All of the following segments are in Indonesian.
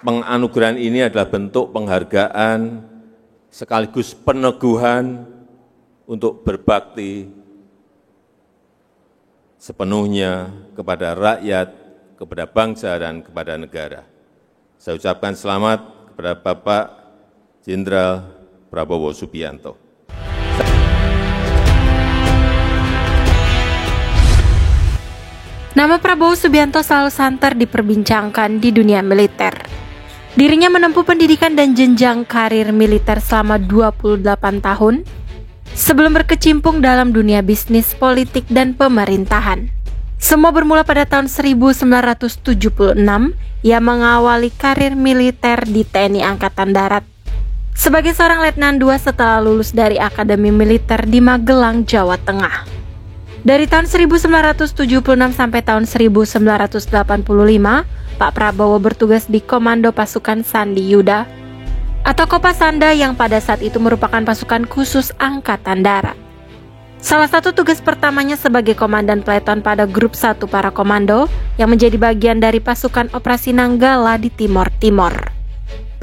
penganugerahan ini adalah bentuk penghargaan sekaligus peneguhan untuk berbakti sepenuhnya kepada rakyat, kepada bangsa, dan kepada negara. Saya ucapkan selamat kepada Bapak Jenderal Prabowo Subianto. Nama Prabowo Subianto selalu santer diperbincangkan di dunia militer. Dirinya menempuh pendidikan dan jenjang karir militer selama 28 tahun sebelum berkecimpung dalam dunia bisnis, politik, dan pemerintahan. Semua bermula pada tahun 1976, ia mengawali karir militer di TNI Angkatan Darat sebagai seorang letnan 2 setelah lulus dari Akademi Militer di Magelang, Jawa Tengah. Dari tahun 1976 sampai tahun 1985, Pak Prabowo bertugas di Komando Pasukan Sandi Yuda atau Kopasanda yang pada saat itu merupakan pasukan khusus Angkatan Darat. Salah satu tugas pertamanya sebagai komandan peleton pada grup 1 para komando yang menjadi bagian dari pasukan operasi Nanggala di Timor Timur.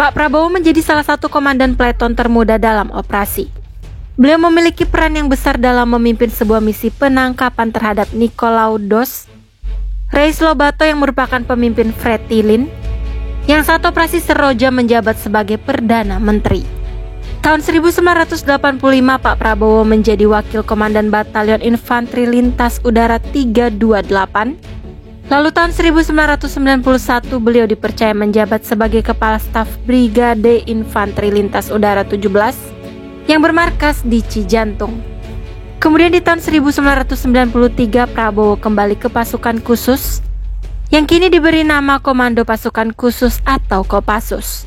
Pak Prabowo menjadi salah satu komandan peleton termuda dalam operasi. Beliau memiliki peran yang besar dalam memimpin sebuah misi penangkapan terhadap Nicolau Dos Reis Lobato yang merupakan pemimpin Fretilin, yang saat operasi Seroja menjabat sebagai Perdana Menteri. Tahun 1985 Pak Prabowo menjadi Wakil Komandan Batalion Infanteri Lintas Udara 328. Lalu tahun 1991 beliau dipercaya menjabat sebagai Kepala Staf Brigade Infanteri Lintas Udara 17 yang bermarkas di Cijantung. Kemudian di tahun 1993 Prabowo kembali ke pasukan khusus yang kini diberi nama Komando Pasukan Khusus atau Kopassus.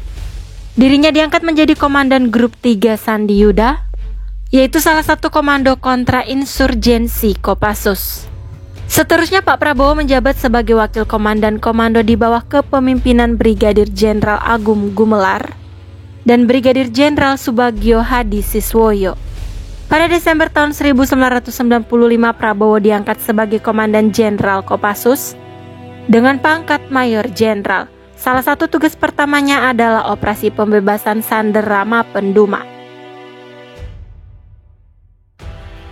Dirinya diangkat menjadi Komandan Grup 3 Sandi Yuda, yaitu salah satu komando kontra insurgensi Kopassus. Seterusnya Pak Prabowo menjabat sebagai Wakil Komandan Komando di bawah kepemimpinan Brigadir Jenderal Agung Gumelar dan Brigadir Jenderal Subagio Hadi Siswoyo. Pada Desember tahun 1995 Prabowo diangkat sebagai Komandan Jenderal Kopassus dengan pangkat Mayor Jenderal. Salah satu tugas pertamanya adalah operasi pembebasan Sandera Mapenduma.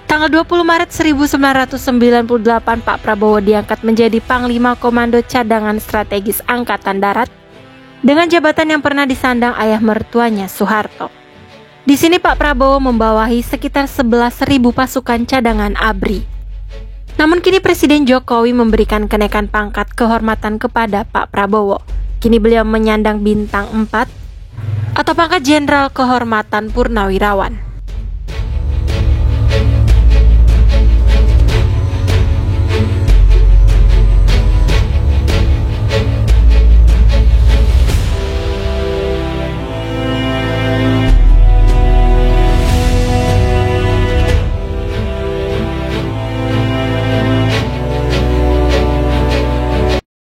Tanggal 20 Maret 1998 Pak Prabowo diangkat menjadi Panglima Komando Cadangan Strategis Angkatan Darat dengan jabatan yang pernah disandang ayah mertuanya Soeharto. Di sini Pak Prabowo membawahi sekitar 11.000 pasukan cadangan ABRI. Namun kini Presiden Jokowi memberikan kenaikan pangkat kehormatan kepada Pak Prabowo. Kini beliau menyandang bintang 4 atau pangkat Jenderal Kehormatan Purnawirawan.